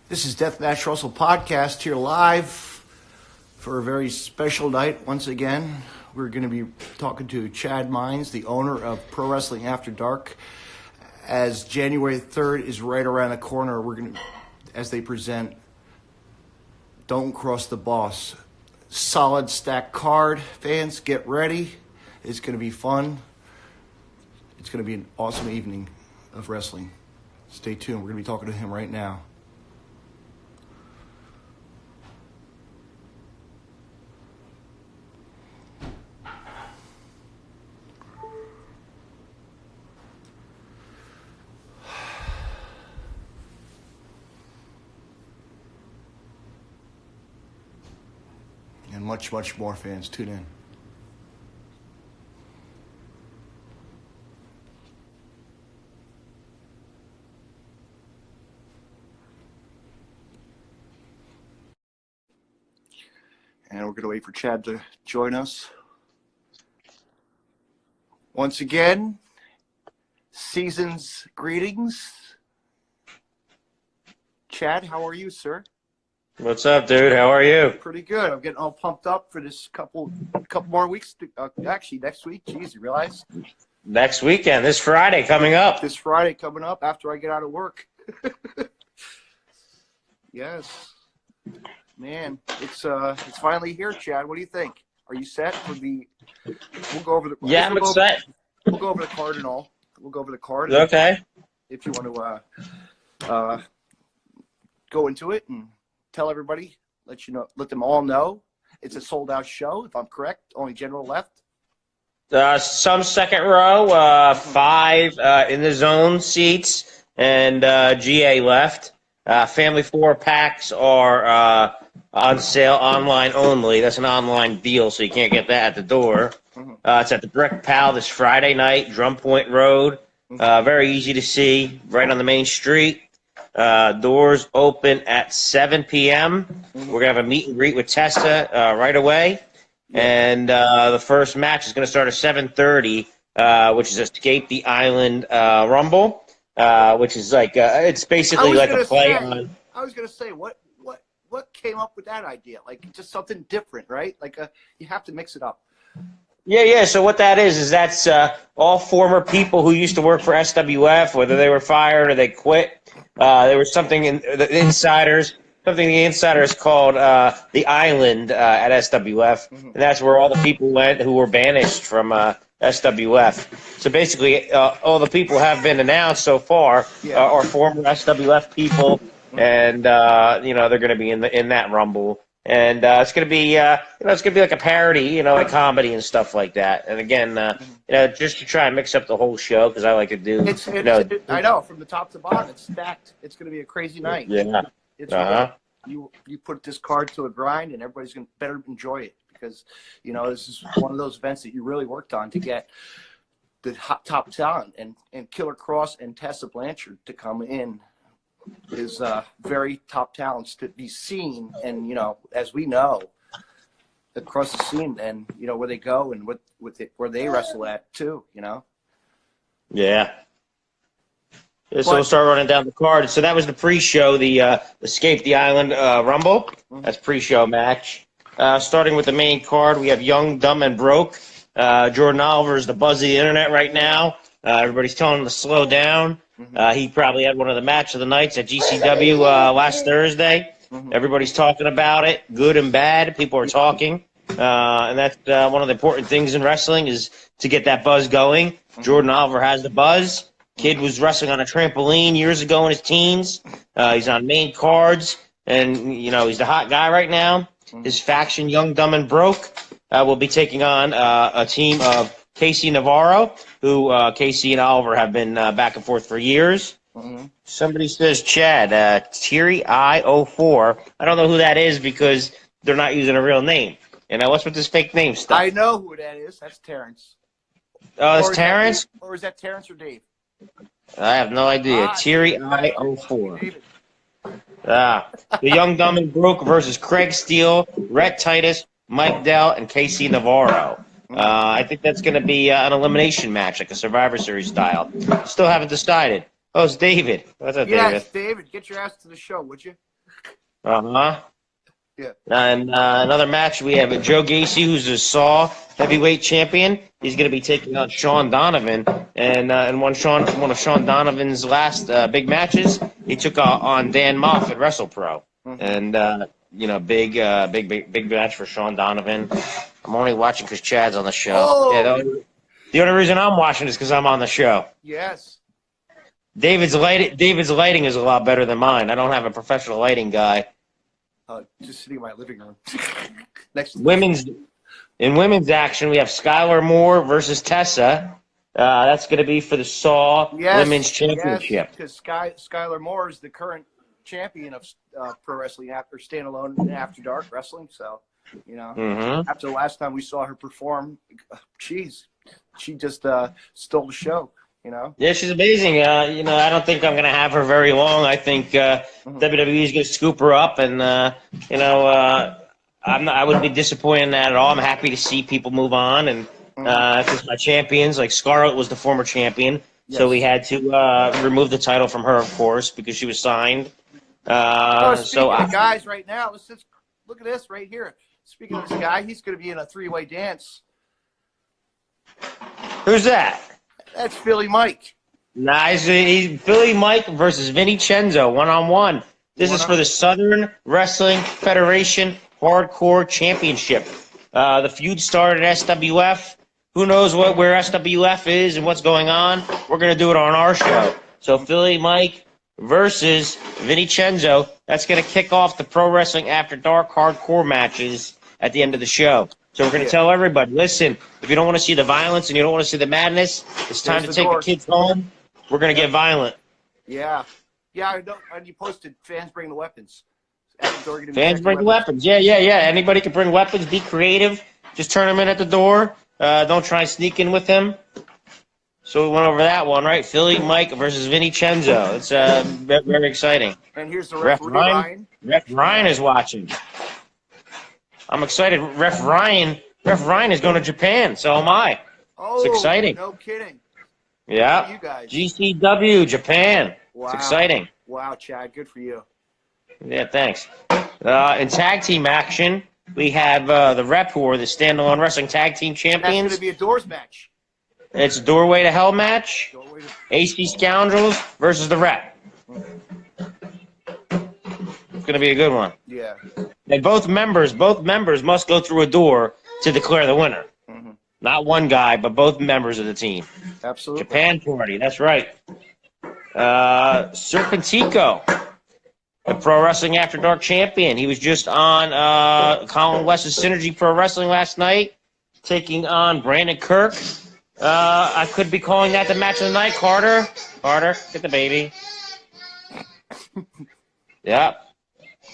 This is Deathmatch Russell Podcast here live for a very special night. Once again, we're going to be talking to Chad Minnes, the owner of Pro Wrestling After Dark. As January 3rd is right around the corner, we're going to, as they present, Don't Cross the Boss. Solid stacked card. Fans, get ready. It's going to be fun. It's going to be an awesome evening of wrestling. Stay tuned. We're going to be talking to him right now. And much, much more, fans. Tune in. And we're going to wait for Chad to join us. Once again, season's greetings. Chad, how are you, sir? What's up, dude? How are you? Pretty good. I'm getting all pumped up for this couple more weeks. Actually, next week. Jeez, you realize? Next weekend, this Friday coming up. This Friday coming up after I get out of work. Yes. Man, it's finally here, Chad. What do you think? Are you set for the? We'll go over the. Yeah, I'm set. We'll go over the card and all. We'll go over the card. Okay. If you want to go into it and tell everybody, let them all know it's a sold out show. If I'm correct, only general left. Some second row, 5 in the zone seats, and GA left. Family 4 packs are on sale online only. That's an online deal, so you can't get that at the door. It's at the Brick Pal this Friday night, Drum Point Road. Very easy to see, right on the main street. Doors open at 7 p.m. We're going to have a meet and greet with Tessa right away. And the first match is going to start at 7:30, which is Escape the Island Rumble, which is like it's basically like a play on. I was going to say, what came up with that idea? Like just something different, right? Like you have to mix it up. Yeah. So what that is that's all former people who used to work for SWF, whether they were fired or they quit. There was something in the insiders. Something the insiders called the Island at SWF, and that's where all the people went who were banished from SWF. So basically, all the people have been announced so far are former SWF people, and they're going to be in that Rumble, and it's going to be it's going to be like a parody, like comedy and stuff like that. And again, just to try and mix up the whole show because I like to do. I know from the top to bottom, it's stacked. It's going to be a crazy night. Yeah. It's you put this card to a grind, and everybody's going to better enjoy it because this is one of those events that you really worked on to get the top talent and Killer Kross and Tessa Blanchard to come in is very top talents to be seen, and as we know across the scene, and where they go and where they wrestle at too. Yeah. So we'll start running down the card. So that was the pre-show, the Escape the Island Rumble. That's pre-show match. Starting with the main card, we have Young, Dumb, and Broke. Jordan Oliver is the buzz of the internet right now. Everybody's telling him to slow down. He probably had one of the match of the nights at GCW last Thursday. Everybody's talking about it, good and bad. People are talking. And that's one of the important things in wrestling is to get that buzz going. Jordan Oliver has the buzz. Kid was wrestling on a trampoline years ago in his teens. He's on main cards, and he's the hot guy right now. His faction, Young, Dumb, and Broke, will be taking on a team of Casey Navarro, who Casey and Oliver have been back and forth for years. Somebody says Chad, Teary I04. I don't know who that is because they're not using a real name. What's with this fake name stuff? I know who that is. That's Terrence. Oh, it's Terrence? Or is that Terrence or Dave? I have no idea. Teary I04. The Young, Dumb, and Broke versus Craig Steele, Rhett Titus, Mike Dell, and Casey Navarro. I think that's going to be an elimination match, like a Survivor Series style. Still haven't decided. Oh, it's David. What's up, David? Yes, David. Get your ass to the show, would you? Uh-huh. Yeah. And another match, we have Joe Gacy, who's a Saw heavyweight champion. He's going to be taking on Shaun Donovan. And one of Shaun Donovan's last big matches, he took on Dan Moff at WrestlePro. And, big match for Shaun Donovan. I'm only watching because Chad's on the show. Oh! Yeah, the only reason I'm watching is because I'm on the show. Yes. David's lighting is a lot better than mine. I don't have a professional lighting guy. Just sitting in my living room. Next to women's action, we have Skyler Moore versus Tessa. That's going to be for the Saw Women's Championship. Yes, because Skyler Moore is the current champion of pro wrestling after standalone and After Dark wrestling. So, after the last time we saw her perform, she just stole the show. Yeah, she's amazing. I don't think I'm going to have her very long. I think WWE is going to scoop her up, and I wouldn't be disappointed in that at all. I'm happy to see people move on, and because my champions, like Scarlett, was the former champion, so we had to remove the title from her, of course, because she was signed. Speaking of guys, right now, let's just look at this right here. Speaking of this guy, he's going to be in a three-way dance. Who's that? That's Philly Mike. Nice. He's Philly Mike versus Vincenzo, one-on-one. This is for the Southern Wrestling Federation Hardcore Championship. The feud started at SWF. Who knows where SWF is and what's going on? We're going to do it on our show. So Philly Mike versus Vincenzo. That's going to kick off the Pro Wrestling After Dark hardcore matches at the end of the show. So we're going to tell everybody, listen, if you don't want to see the violence and you don't want to see the madness, it's time to take the kids home. We're going to get violent. Yeah. Yeah, I know. And you posted fans bring the weapons. Fans bring the weapons. Yeah. Anybody can bring weapons. Be creative. Just turn them in at the door. Don't try and sneak in with them. So we went over that one, right? Philly Mike versus Vincenzo. It's very exciting. And here's the referee, Ryan. Ref Ryan is watching. I'm excited. Ref Ryan is going to Japan. So am I. Oh, it's exciting. No kidding. Yeah. You guys. GCW Japan. Wow. It's exciting. Wow, Chad. Good for you. Yeah, thanks. In tag team action, we have the Rep, who are the standalone wrestling tag team champions. That's going to be a doors match. It's a Doorway to Hell match. AC Scoundrels versus the Rep. It's going to be a good one. Yeah. And both members must go through a door to declare the winner. Not one guy, but both members of the team. Absolutely. Japan party, that's right. Serpentico, the Pro Wrestling After Dark champion. He was just on Colin West's Synergy Pro Wrestling last night, taking on Brandon Kirk. I could be calling that the match of the night. Carter, get the baby. Yeah.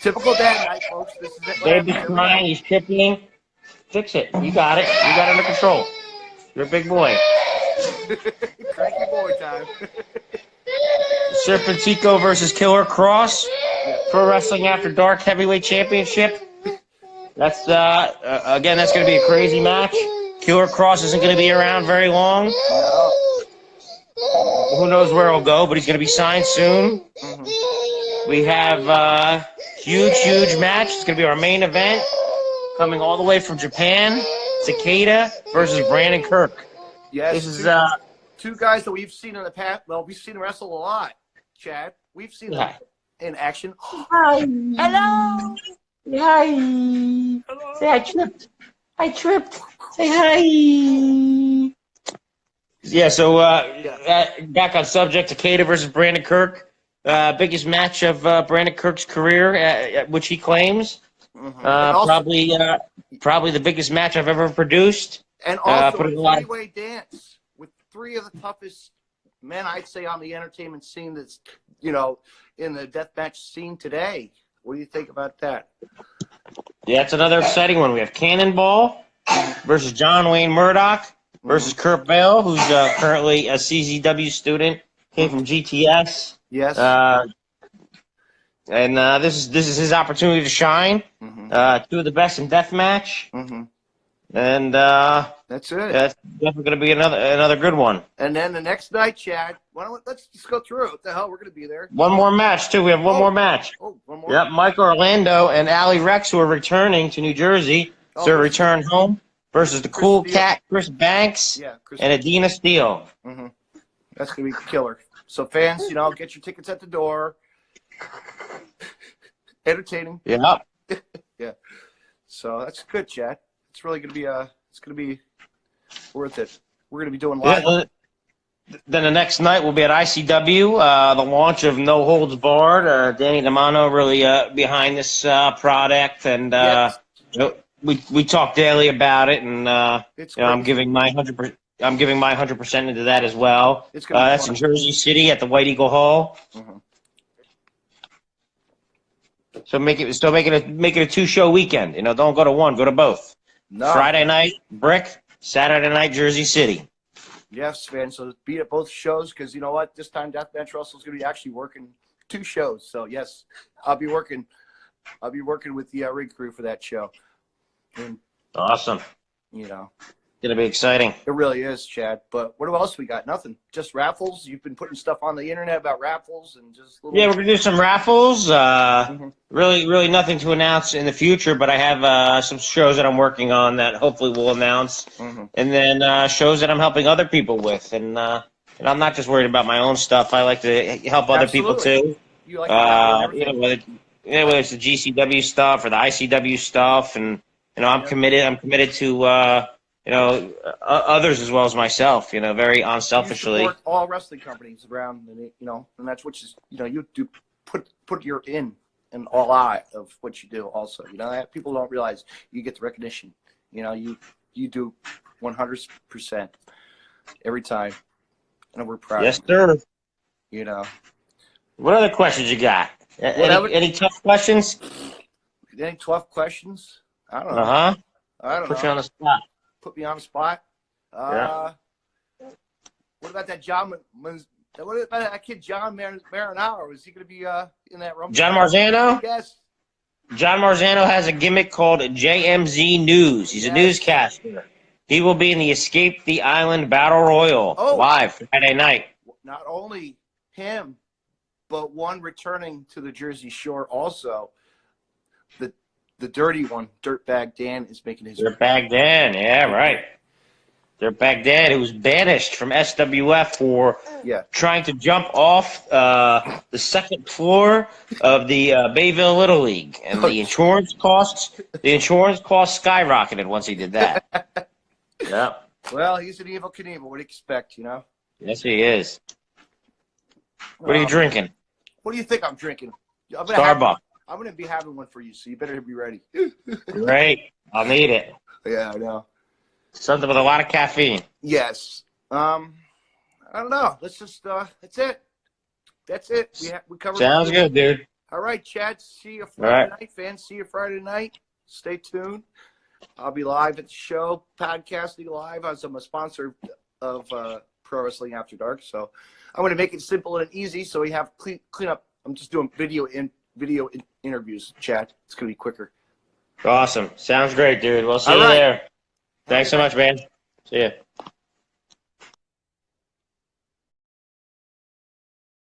Typical dad night, folks. This is it. Baby's crying. He's chipping. Fix it. You got it. You got it under control. You're a big boy. Cranky boy time. Serpentico versus Killer Kross. Pro Wrestling After Dark Heavyweight Championship. That's again, that's going to be a crazy match. Killer Kross isn't going to be around very long. Who knows where he'll go, but he's going to be signed soon. We have huge match. It's going to be our main event. Coming all the way from Japan, Cicada versus Brandon Kirk. Yes, this is two guys that we've seen in the past. Well, we've seen them wrestle a lot, Chad. We've seen them in action. Hi. Hello. Hi. Hello. Say I tripped. Say hi. Yeah, so back on subject, Cicada versus Brandon Kirk. Biggest match of Brandon Kirk's career, which he claims. Probably the biggest match I've ever produced. And also a three-way dance with three of the toughest men, I'd say, on the entertainment scene that's, in the deathmatch scene today. What do you think about that? Yeah, it's another exciting one. We have Cannonball versus John Wayne Murdoch versus Kurt Bell, who's currently a CZW student, came from GTS. Yes. And this is his opportunity to shine. Two of the best in deathmatch. And That's it. That's definitely going to be another good one. And then the next night, Chad, let's just go through it. What the hell? We're going to be there. One more match, too. We have one more match. Oh, one more? Yep, Mike Orlando and Allie Rex, who are returning to New Jersey. So return home versus the Cool Cat, Chris Banks, and Adina Steele. Mm-hmm. That's going to be killer. So fans, get your tickets at the door. Entertaining. Yeah. Yeah. So that's good, Chad. It's really going to be it's going to be worth it. We're going to be doing live. Yeah, then the next night we'll be at ICW, the launch of No Holds Barred. Danny D'Amano really behind this product, and we talk daily about it, and I'm giving my 100%. I'm giving my 100% into that as well. That's in Jersey City at the White Eagle Hall. Mm-hmm. So make it a 2-show weekend. Don't go to one, go to both. No. Friday night, Brick. Saturday night, Jersey City. Yes, man. So be at both shows because you know what? This time Deathmatch Russell's going to be actually working 2 shows. So yes, I'll be working with the rig crew for that show. And, awesome. It's going to be exciting. It really is, Chad. But what else we got? Nothing. Just raffles. You've been putting stuff on the internet about raffles and just little... Yeah, we're going to do some raffles. Really nothing to announce in the future, but I have some shows that I'm working on that hopefully we'll announce. And then shows that I'm helping other people with. And I'm not just worried about my own stuff. I like to help other people too. You like whether it's the GCW stuff or the ICW stuff. And, I'm committed to... others as well as myself, very unselfishly. You support all wrestling companies around, and that's what you do. Put your in all out of what you do. Also, people don't realize you get the recognition. You do 100% every time, and we're proud. Yes, sir. What other questions you got? Any tough questions? Any tough questions? I don't know. I don't know. Put you on the spot. Put me on the spot. What about that what about that kid John Marinaro? Is he going to be in that rumble? John Marzano? Yes. John Marzano has a gimmick called JMZ News. He's a newscaster. He will be in the Escape the Island Battle Royal live Friday night. Not only him, but one returning to the Jersey Shore also. The dirty one, Dirtbag Dan, is making his... Dirtbag Dan, yeah, right. Dirtbag Dan, who was banished from SWF for trying to jump off the 2nd floor of the Bayville Little League. And the insurance costs skyrocketed once he did that. Yeah. Well, he's an evil Knievel. What do you expect, Yes, he is. What are you drinking? What do you think I'm drinking? Starbucks. I'm going to be having one for you, so you better be ready. Great. I'll need it. Yeah, I know. Something with a lot of caffeine. Yes. I don't know. Let's just, that's it. That's it. We covered. Sounds good, dude. All right, Chad. See you Friday night, fans. See you Friday night. Stay tuned. I'll be live at the show, podcasting live as I'm a sponsor of Pro Wrestling After Dark. So I'm going to make it simple and easy so we have clean up. I'm just doing video interviews, Chad. It's going to be quicker. Awesome. Sounds great, dude. We'll see you there. Thanks so much, man. See ya.